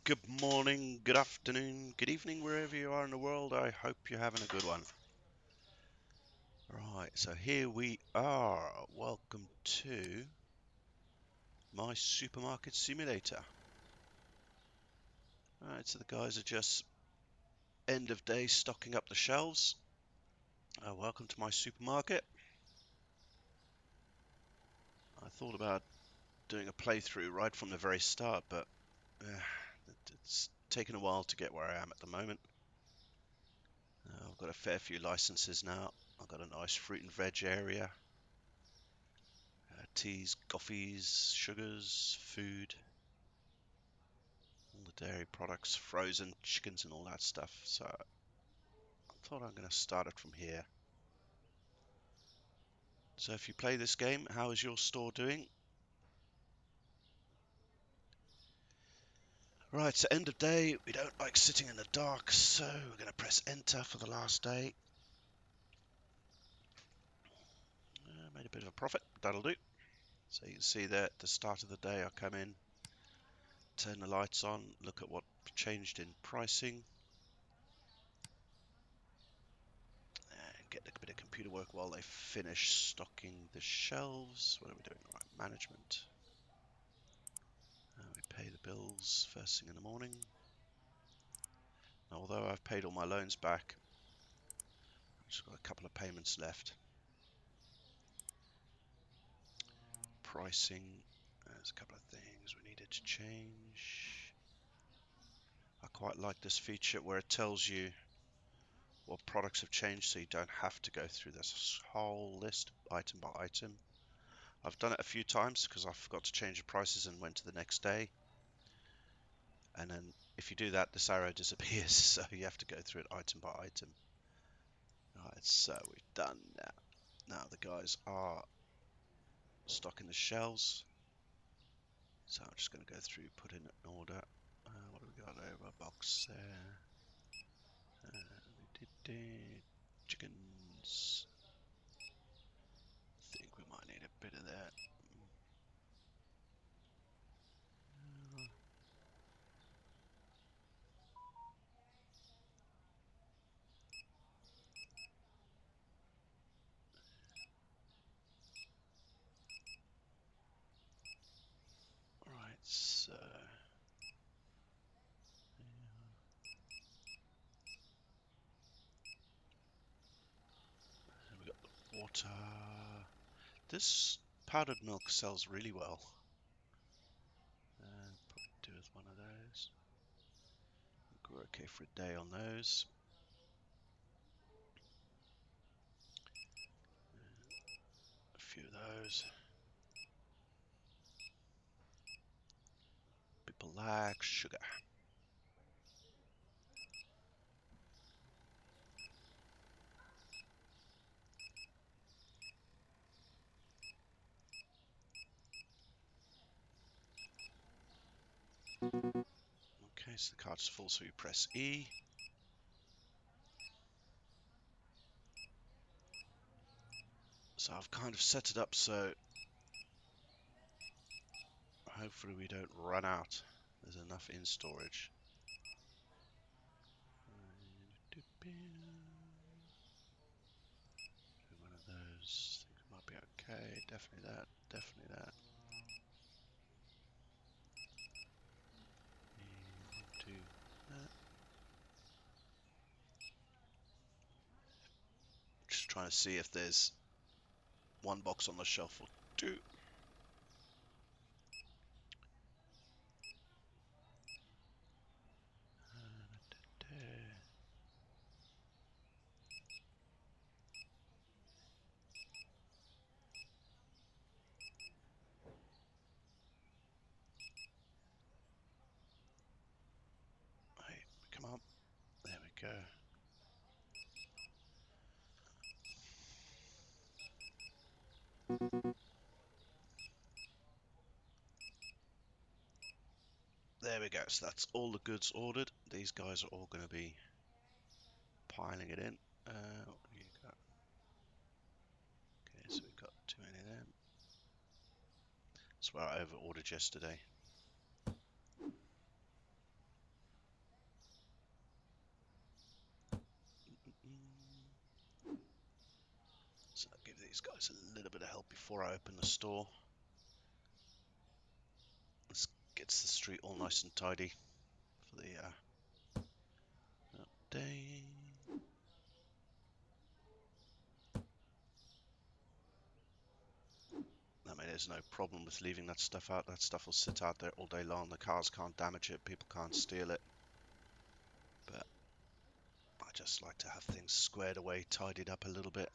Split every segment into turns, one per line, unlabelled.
Good morning, good afternoon, good evening, wherever you are in the world. I hope you're having a good one. Right, so here we are. Welcome to my supermarket simulator. Alright, so the guys are just end of day stocking up the shelves. Welcome to my supermarket. I thought about doing a playthrough right from the very start, but it's taken a while to get where I am at the moment. I've got a fair few licenses now. I've got a nice fruit and veg area. Teas, coffees, sugars, food, all the dairy products, frozen chickens and all that stuff. So I thought I'm going to start it from here. So if you play this game, how is your store doing? Right, so end of day. We don't like sitting in the dark, so we're going to press enter for the last day. Made a bit of a profit. That'll do. So you can see that at the start of the day I come in, turn the lights on, look at what changed in pricing. Get a bit of computer work while they finish stocking the shelves. What are we doing? Right, management. We pay the bills first thing in the morning. Now, although I've paid all my loans back, I've just got a couple of payments left. Pricing. There's a couple of things we needed to change. I quite like this feature where it tells you what products have changed, so you don't have to go through this whole list item by item. I've done it a few times because I forgot to change the prices and went to the next day. And then if you do that, this arrow disappears, so you have to go through it item by item. Alright, so we've done that. Now the guys are stocking the shelves. So I'm just going to go through, put in an order. What have we got over? A box there. Chickens. I think we might need a bit of that. Alright, so we got the water. This powdered milk sells really well. Probably do with one of those. We're okay for a day on those. A few of those. People like sugar. Okay, so the card's full, so you press E. So I've kind of set it up so hopefully we don't run out. There's enough in storage. One of those. Think it might be okay. Definitely that. Definitely that. Do that. Just trying to see if there's one box on the shelf or two. Hey, come on. There we go. There we go. So that's all the goods ordered. These guys are all going to be piling it in. What do you got? Okay, so we've got too many of them. That's where I over ordered yesterday. these guys a little bit of help before I open the store. This gets the street all nice and tidy for the day. I mean, there's no problem with leaving that stuff out. That stuff will sit out there all day long. The cars can't damage it. People can't steal it. But I just like to have things squared away, tidied up a little bit.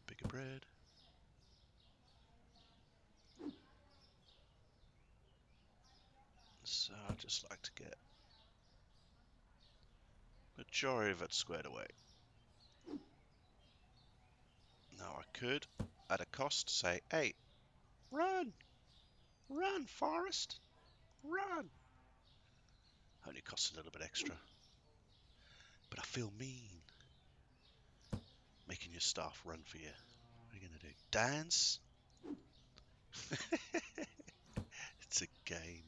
Bigger bread. So I just like to get majority of it squared away. Now I could, at a cost, say, hey, run! Run, Forrest! Run! Only costs a little bit extra. But I feel mean. Making your staff run for you. What are you going to do? Dance? It's a game.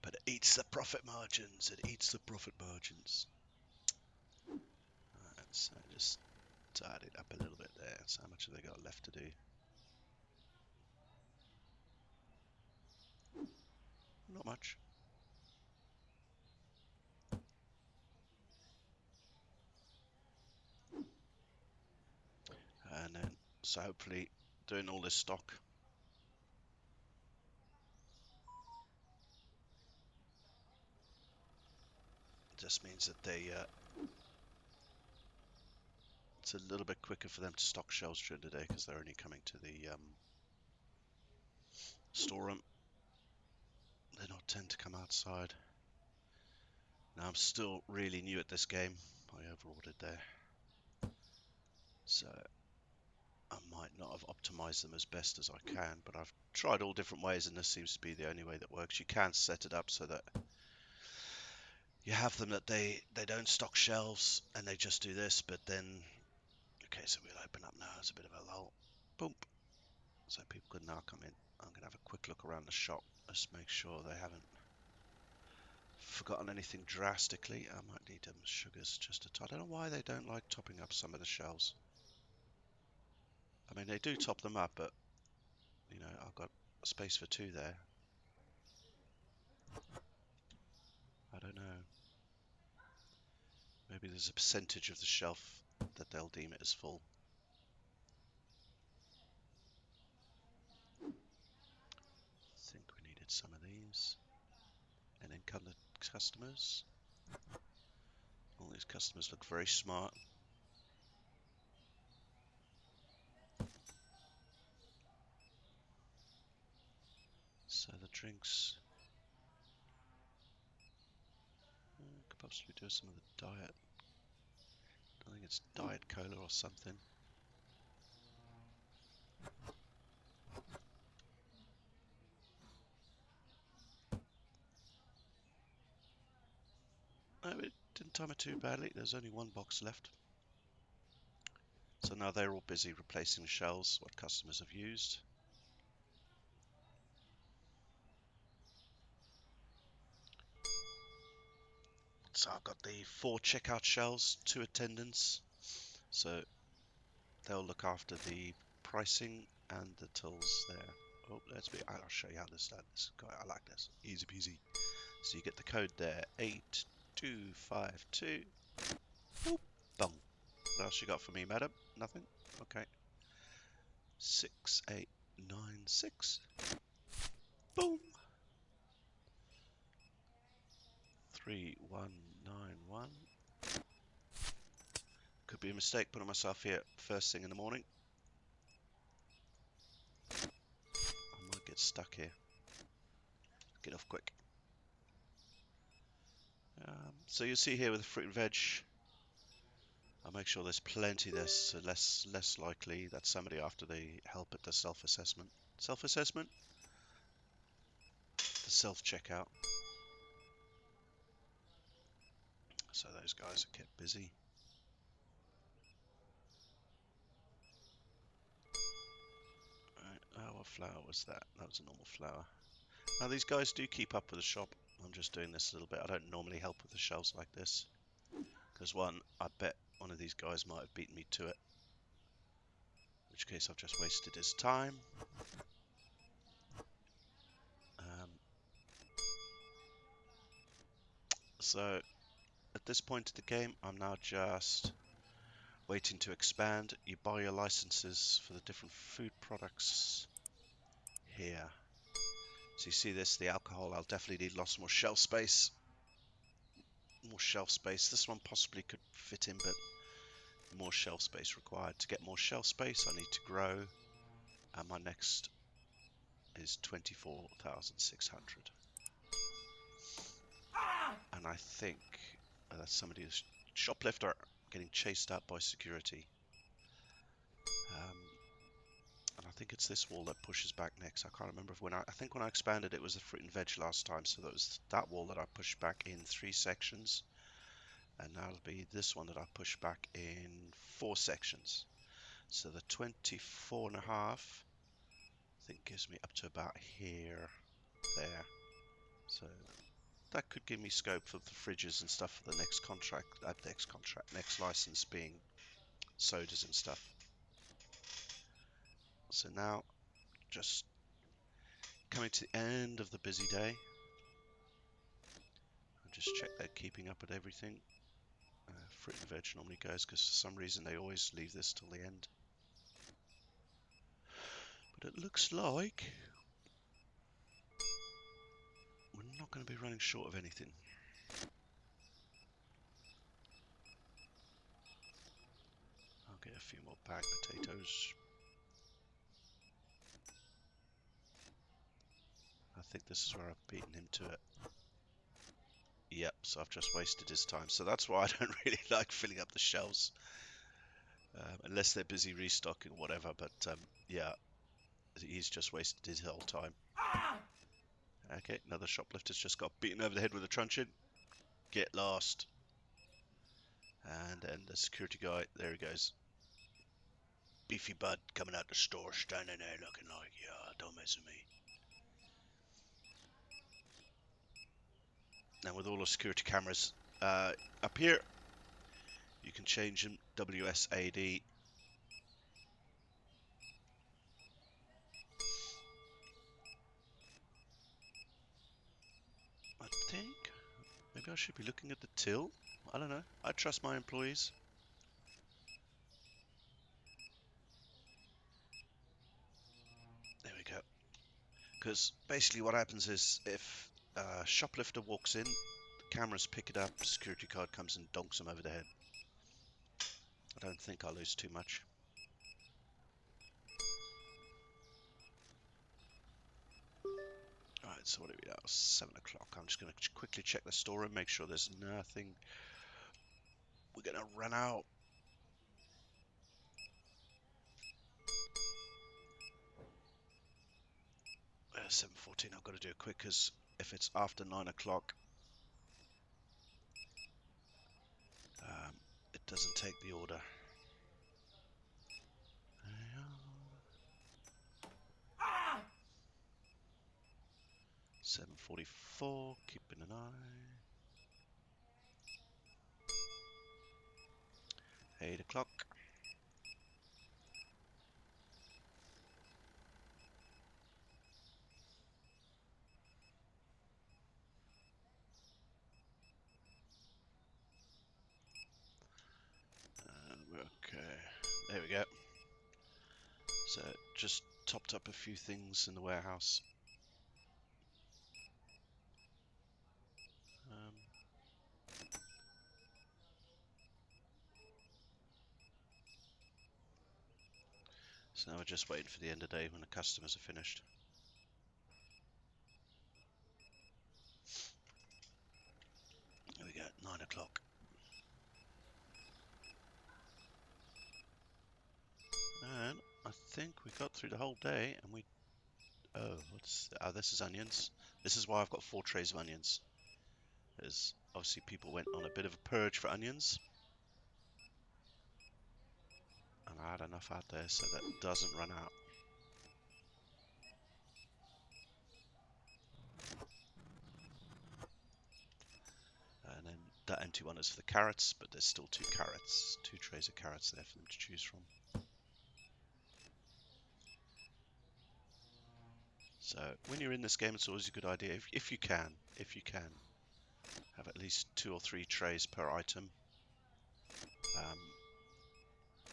But it eats the profit margins. It eats the profit margins. Alright, so just tidy it up a little bit there. So how much have they got left to do? Not much. And then, so hopefully doing all this stock just means that they it's a little bit quicker for them to stock shelves during the day because they're only coming to the storeroom. They don't tend to come outside. Now I'm still really new at this game. I overordered there, so I might not have optimized them as best as I can, but I've tried all different ways and this seems to be the only way that works. You can set it up so that you have them that they don't stock shelves and they just do this, but then, okay, so we'll open up now. It's a bit of a lull. Boom. So people can now come in. I'm going to have a quick look around the shop. Just make sure they haven't forgotten anything drastically. I might need sugars just a touch. I don't know why they don't like topping up some of the shelves. I mean, they do top them up, but, you know, I've got space for 2 there. I don't know. Maybe there's a percentage of the shelf that they'll deem it as full. I think we needed some of these. And then come the customers. All these customers look very smart. So the drinks. Could possibly do some of the diet. I think it's Diet Cola or something. No, it didn't time it too badly. There's only 1 box left. So now they're all busy replacing the shelves, what customers have used. So I've got the 4 checkout shelves, 2 attendants. So they'll look after the pricing and the tills there. Oh, I'll show you how this done. I like this. Easy peasy. So you get the code there, 8252. Boop, boom. What else you got for me, madam? Nothing? Okay. 6896. Boom. 3191. Could be a mistake putting myself here first thing in the morning. I might get stuck here. Get off quick. So you'll see here with the fruit and veg, I'll make sure there's plenty there, so less likely that somebody after they help at the self-assessment. Self-assessment? The self-checkout. So those guys are kept busy. Right. Oh, what flour was that? That was a normal flour. Now these guys do keep up with the shop. I'm just doing this a little bit. I don't normally help with the shelves like this. was one, I bet one of these guys might have beaten me to it. In which case I've just wasted his time. So at this point of the game, I'm now just waiting to expand. You buy your licenses for the different food products here. So you see this, the alcohol, I'll definitely need lots more shelf space. More shelf space. This one possibly could fit in, but more shelf space required. To get more shelf space, I need to grow. And my next is 24,600. And I think that's somebody who's shoplifter getting chased out by security. And I think it's this wall that pushes back next. I can't remember when I think when I expanded it was the fruit and veg last time, so that was that wall that I pushed back in 3 sections. And now it'll be this one that I push back in 4 sections. So the 24.5 I think gives me up to about here, there. So that could give me scope for the fridges and stuff for the next contract, next license being sodas and stuff. So now, just coming to the end of the busy day. I'll just check they're keeping up with everything. Fruit and veg normally goes because for some reason they always leave this till the end. But it looks like we're not going to be running short of anything. I'll get a few more bagged potatoes. I think this is where I've beaten him to it. Yep, so I've just wasted his time. So that's why I don't really like filling up the shelves. Unless they're busy restocking or whatever. But yeah, he's just wasted his whole time. Okay, another shoplifter's just got beaten over the head with a truncheon. Get lost. And then the security guy, there he goes. Beefy bud coming out the store, standing there looking like, yeah, don't mess with me. Now with all the security cameras up here, you can change them, WSAD. I think maybe I should be looking at the till. I don't know. I trust my employees. There we go. Because basically what happens is if a shoplifter walks in, the cameras pick it up, security guard comes and donks them over the head. I don't think I'll lose too much. Alright, so what are we now? 7 o'clock. I'm just going to quickly check the storeroom, make sure there's nothing. We're going to run out. Uh, 7:14. I've got to do it quick because if it's after 9 o'clock, it doesn't take the order. 7:44. Keeping an eye. 8 o'clock. Okay, there we go. So just topped up a few things in the warehouse. So now we're just waiting for the end of the day when the customers are finished. There we go, 9 o'clock. And I think we got through the whole day and we... Oh, this is onions. This is why I've got 4 trays of onions. Because obviously people went on a bit of a purge for onions. And I had enough out there so that it doesn't run out. And then That empty one is for the carrots, but there's still 2 carrots, 2 trays of carrots there for them to choose from. So when you're in this game, it's always a good idea, if you can, have at least 2 or 3 trays per item.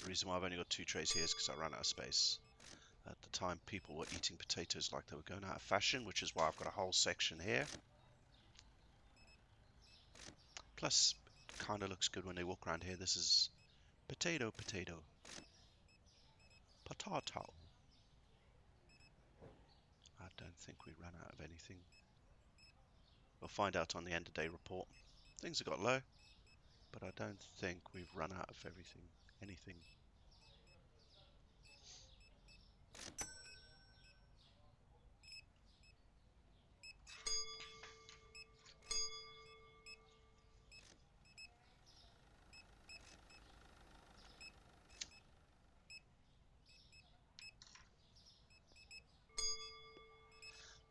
The reason why I've only got 2 trays here is because I ran out of space. At the time, people were eating potatoes like they were going out of fashion, which is why I've got a whole section here. Plus, kind of looks good when they walk around here. This is potato, potato, potato. I don't think we ran out of anything. We'll find out on the end of day report. Things have got low, but I don't think we've run out of anything.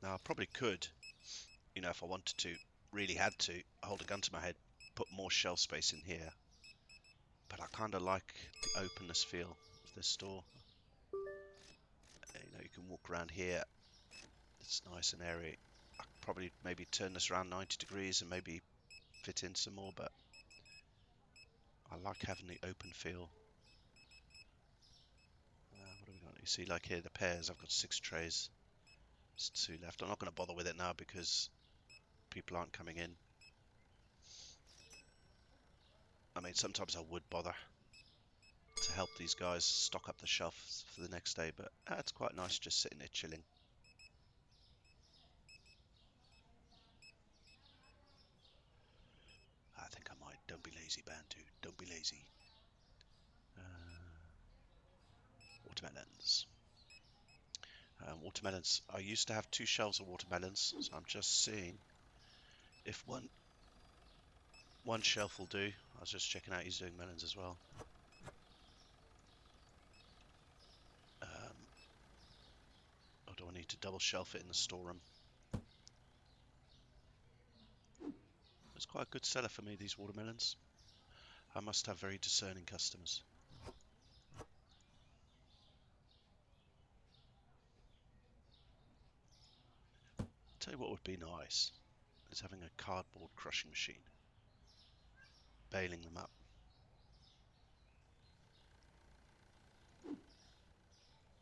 Now I probably could, if I wanted to, really had to, hold a gun to my head, put more shelf space in here. But I kind of like the openness feel of this store. You can walk around here. It's nice and airy. I could probably maybe turn this around 90 degrees and maybe fit in some more, but I like having the open feel. What have we got? You see, like here, the pears, I've got 6 trays. There's 2 left. I'm not going to bother with it now because people aren't coming in. I mean, sometimes I would bother to help these guys stock up the shelves for the next day, but it's quite nice just sitting there chilling. I think I might. Don't be lazy, Bantu. Don't be lazy. Watermelons. Watermelons. I used to have 2 shelves of watermelons, so I'm just seeing if one shelf will do. I was just checking out he's doing melons as well. Or do I need to double shelf it in the storeroom? It's quite a good seller for me, these watermelons. I must have very discerning customers. Tell you what would be nice is having a cardboard crushing machine, baling them up.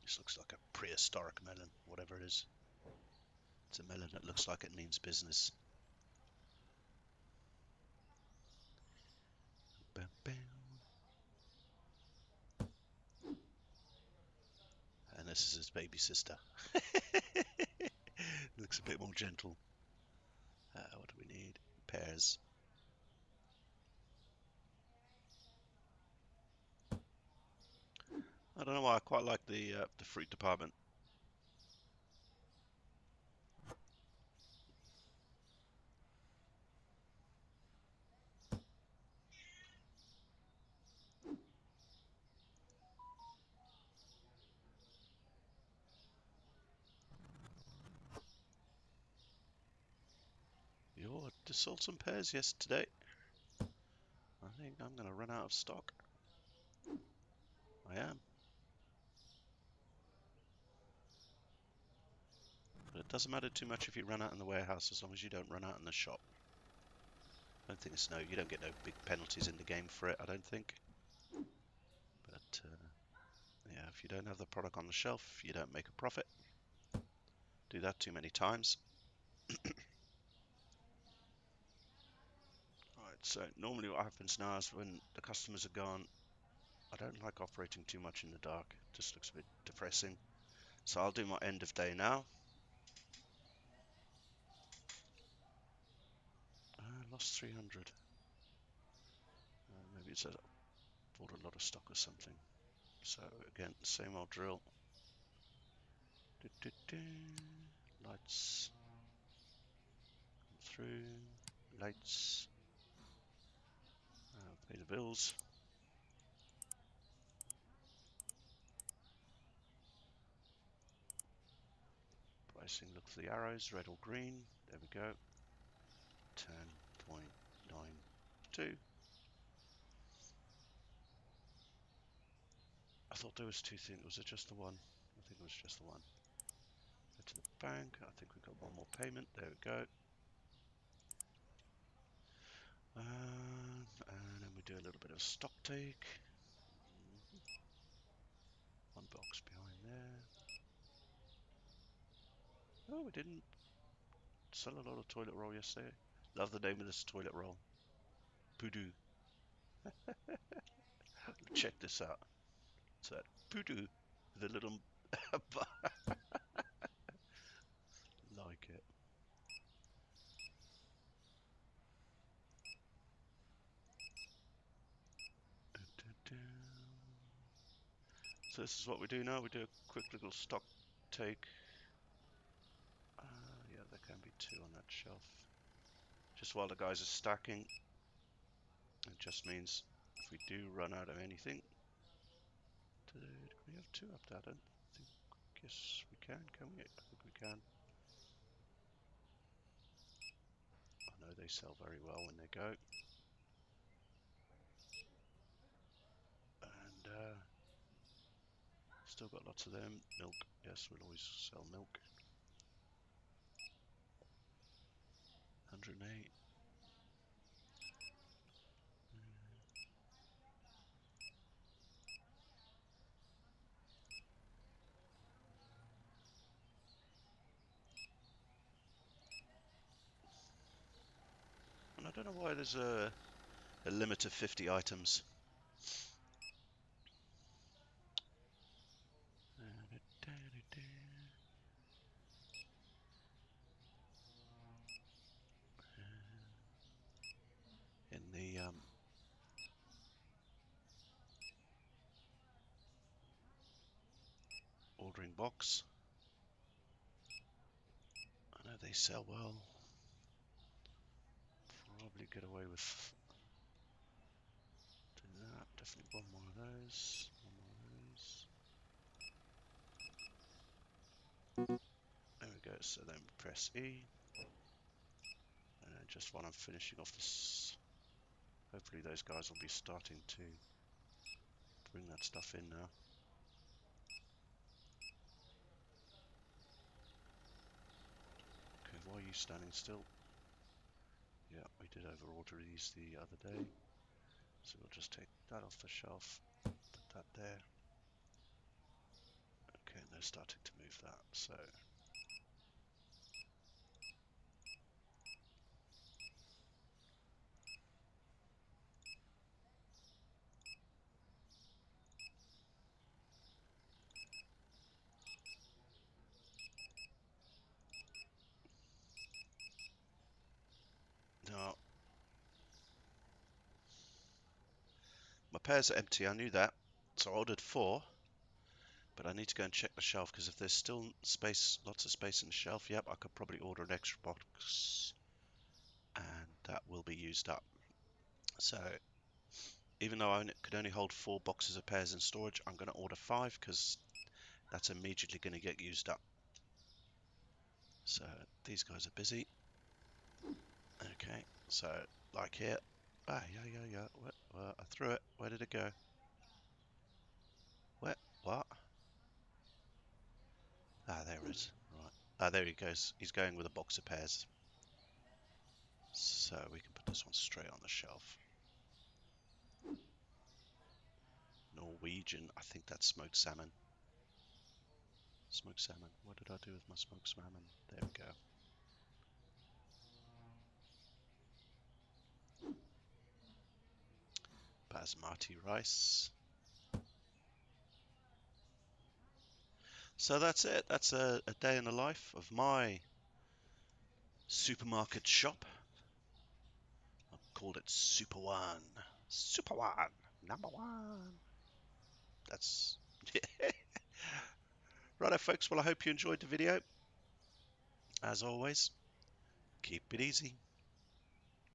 This looks like a prehistoric melon, whatever it is. It's a melon that looks like it means business. Bam, bam. And this is his baby sister. Looks a bit more gentle. What do we need? Pears. I don't know why I quite like the fruit department. Just sold some pears yesterday. I think I'm going to run out of stock. I am. But it doesn't matter too much if you run out in the warehouse as long as you don't run out in the shop. I don't think you don't get no big penalties in the game for it, I don't think. But yeah, if you don't have the product on the shelf, you don't make a profit. Do that too many times. Alright, so normally what happens now is when the customers are gone, I don't like operating too much in the dark. It just looks a bit depressing. So I'll do my end of day now. I lost 300. Maybe it's bought a lot of stock or something. So again, same old drill. Lights through, lights, pay the bills. Pricing, look for the arrows, red or green. There we go. 10.9. two. I thought there was two things. Was it just the one? I think it was just the one. Go to the bank. I think we've got one more payment. There we go. And then we do a little bit of stock take. One box behind there. Oh, we didn't sell a lot of toilet roll yesterday. Love the name of this toilet roll. Poodoo. Check this out. It's that poodoo. The little like it. So this is what we do now. We do a quick little stock take. Yeah, there can be two on that shelf. Just while the guys are stacking. It just means if we do run out of anything. Can we have two up there? I don't think. Yes, we can we? I think we can. I know they sell very well when they go. And still got lots of them. Milk. Yes, we'll always sell milk. 108. And I don't know why there's a limit of 50 items. In the ordering box. I know they sell well. Probably get away with doing that. Definitely one more of those. One more of those. There we go. So then press E. And then just while I'm finishing off this, hopefully those guys will be starting to bring that stuff in now. Okay, why are you standing still? Yeah, we did overorder these the other day. So we'll just take that off the shelf, put that there. Okay, and they're starting to move that, so. Now, my pairs are empty, I knew that. So I ordered 4, but I need to go and check the shelf, because if there's still space, lots of space in the shelf, yep, I could probably order an extra box, and that will be used up. So, even though I could only hold 4 boxes of pears in storage, I'm going to order 5, because that's immediately going to get used up. So, these guys are busy. Okay, so, like here. Yeah. What? I threw it. Where did it go? What? What? Ah, there it is. Right. Ah, there he goes. He's going with a box of pears. So we can put this one straight on the shelf. Norwegian. I think that's smoked salmon. Smoked salmon. What did I do with my smoked salmon? There we go. Basmati rice. So that's it. That's a day in the life of my supermarket shop. I called it Super One. Super One. Number one. That's... Righto, folks. Well, I hope you enjoyed the video. As always, keep it easy.